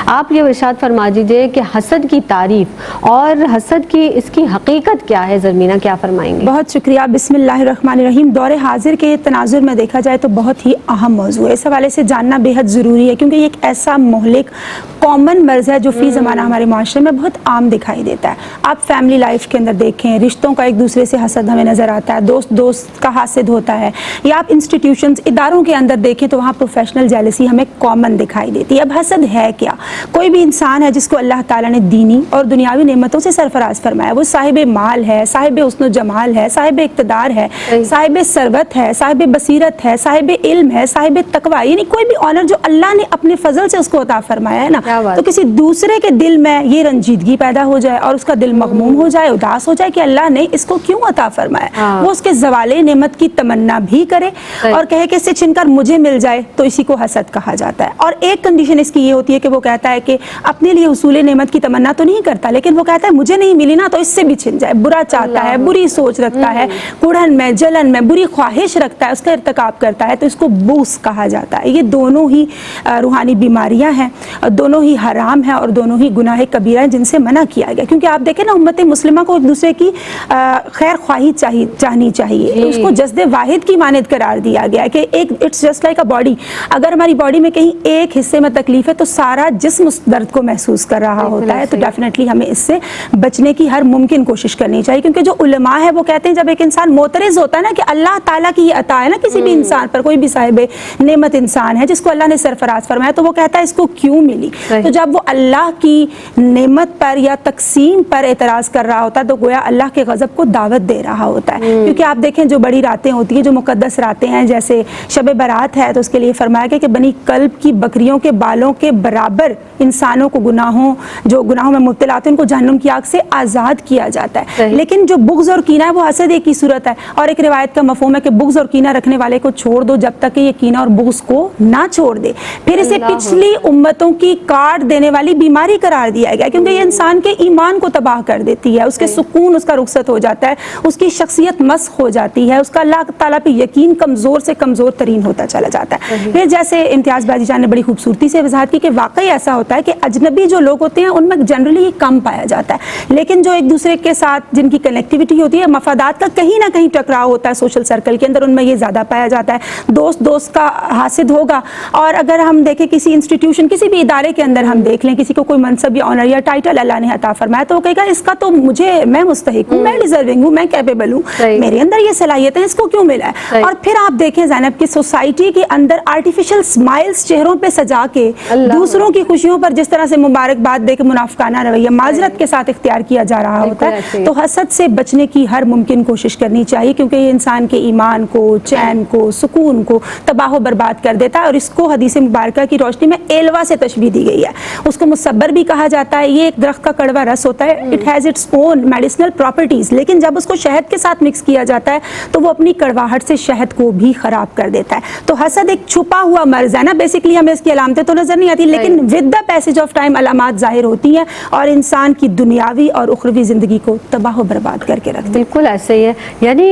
आप ये इरशाद फरमा दीजिए कि हसद की तारीफ और हसद की इसकी हकीकत क्या है, ज़रमीना क्या फरमाएंगे? बहुत शुक्रिया। बिस्मिल्लाहिर्रहमानिर्रहीम। दौरे हाजिर के तनाजुर में देखा जाए तो बहुत ही अहम मौजू है, इस हवाले से जानना बेहद ज़रूरी है क्योंकि ये एक ऐसा मोहलिक कॉमन मर्ज़ है जो फ़ी ज़माना हमारे माशरे में बहुत आम दिखाई देता है। आप फैमिली लाइफ के अंदर देखें, रिश्तों का एक दूसरे से हसद हमें नज़र आता है, दोस्त दोस्त का हासिद होता है, या आप इंस्टीट्यूशंस इदारों के अंदर देखें तो वहाँ प्रोफेशनल जेलसी हमें कॉमन दिखाई देती है। अब हसद है क्या? कोई भी इंसान है जिसको अल्लाह ताला ने दीनी और दुनियावी नेमतों से सरफराज फरमाया, वो साहिब माल है, साहिब हुस्न जमाल है, साहिब इक़्तिदार है, साहिब सरवत है, साहिब बसीरत है, साहिब इल्म है, साहिब तकवा, यानी कोई भी ऑनर जो अल्लाह ने अपने फजल से उसको अता फरमाया है ना, तो किसी दूसरे के दिल में ये रंजीदगी पैदा हो जाए और उसका दिल मगमूम हो जाए, उदास हो जाए कि अल्लाह ने इसको क्यों अता फरमाया, वो उसके ज़वाले नेमत की तमन्ना भी करे और कहे कि इससे छिनकर मुझे मिल जाए, तो इसी को हसद कहा जाता है। और एक कंडीशन इसकी ये होती है कि वो कहता है कि अपने लिए हुसूल नेमत की तमन्ना तो नहीं करता, लेकिन वो कहता है मुझे नहीं मिली ना तो इससे भी छिन जाए, बुरा चाहता है, बुरी सोच रखता है, कुढ़न में, जलन में, बुरी ख्वाहिश रखता है, उसका इर्तिकाब करता है, तो इसको बूस कहा जाता है। ये दोनों ही रूहानी बीमारियां हैं, दोनों ही हराम हैं और दोनों ही गुनाह कबीरा हैं जिनसे मना किया गया। क्योंकि आप देखें ना, उम्मत मुस्लिमा को एक दूसरे की खैर ख्वाही चाहनी चाहिए, उसको जज्बे वाहिद की मानद करार दिया गया है कि एक it's just like a body, अगर हमारी बॉडी में कहीं एक हिस्से में तकलीफ है तो सारा जिस्म उस दर्द को महसूस कर रहा होता है। तो डेफिनेटली हमें इससे बचने की हर मुमकिन कोशिश करनी चाहिए, क्योंकि जो उलमा है वो कहते हैं जब एक इंसान मोतरज़ होता है ना कि अल्लाह ताला की अता है ना किसी भी इंसान पर, कोई भी साहिब नेमत इंसान है जिसको अल्लाह ने सरफराज फरमाया, तो वो कहता है इसको क्यों मिली। तो जब वो अल्लाह की नेमत पर या तकसीम पर एतराज़ कर रहा होता है तो गोया अल्लाह के गज़ब को दावत दे रहा होता है। क्योंकि आप देखें जो बड़ी रातें होती हैं, जो मुक़द्दस रातें हैं, जैसे शब बारात है, तो उसके लिए फरमाया गया कि बनी कल्ब की बकरियों के बालों के बराबर इंसानों को जो गुनाहों में मुब्तला होते हैं उनको जहन्नुम की आग से आज़ाद किया जाता है। लेकिन जो बुग़्ज़ और कीना है वो हसद एक ही सूरत है। और एक रिवायत का मफ़हूम है कि बुग़्ज़ और कीना रखने वाले को छोड़ दो जब तक कि ये कीना और बुग़्ज़ को ना छोड़ दे। फिर इसे पिछली उम्मतों की काट देने वाली बीमारी करार दिया गया, क्योंकि ये इंसान के ईमान को तबाह कर देती है, उसके सुकून उसका रुखसत हो जाता है, उसकी शख्सियत मस्ख़ हो जाती है, उसका अल्लाह ताला पे यकीन कमज़ोर से कमज़ोर तरीन होता चला जाता है। फिर जैसे इम्तियाज़ बाजी जान ने बड़ी खूबसूरती से वजाहत की कि वाकई ऐसा होता है कि अजनबी जो लोग होते हैं उनमें जनरली कम पाया जाता है, लेकिन जो एक दूसरे के साथ जिनकी कनेक्टिविटी होती है, मफादात का कहीं ना कहीं टकराव होता है सोशल सर्कल के अंदर, उनमें ये ज़्यादा पाया जाता है। दोस्त दोस्त का हासिद होगा, और अगर हम देखें किसी इंस्टीट्यूशन, किसी भी इदारे के अंदर हम देख लें, किसी को कोई मनसब या ऑनर या टाइटल अल्लाह ने अता फरमाया, तो वो कहेगा इसका तो मैं मुस्तहिक हूँ, मैं डिजर्विंग हूँ, मैं कैपेबल हूँ, मेरे अंदर ये सलाहियत है, इसको क्यों मिला है। और फिर आप देखें ज़ैनब की सोसाइटी के अंदर आर्टिफिशियल स्माइल्स चेहरों पे सजा के दूसरों की खुशियों पर जिस तरह से मुबारकबाद दे के मुनाफिकाना रवैया माजरत के साथ इख्तियार किया जा रहा होता है। तो हसद से बचने की हर मुमकिन कोशिश करनी चाहिए, क्योंकि ये इंसान के ईमान को, चैन को, सुकून को तबाह बर्बाद कर देता है। और इसको हदीस मुबारका की रोशनी में एलवा से तशबीह दी गई है, उसको मुसब्बर भी कहा जाता है। ये एक दरख्त का कड़वा रस होता है, it has its own medicinal properties, लेकिन जब उसको शहद के साथ मिक्स किया जाता है तो वो अपनी कड़वाहट से शहद को भी खराब कर देता है। तो हसद एक छुपा हुआ मर्ज है ना, बेसिकली हमें इसकी अलामतें तो नजर नहीं आती, लेकिन with the passage of time अलामात जाहिर होती हैं और इंसान की दुनियावी और उखरवी जिंदगी को तबाह बर्बाद करके रखती है। बिल्कुल ऐसे ही है, यानी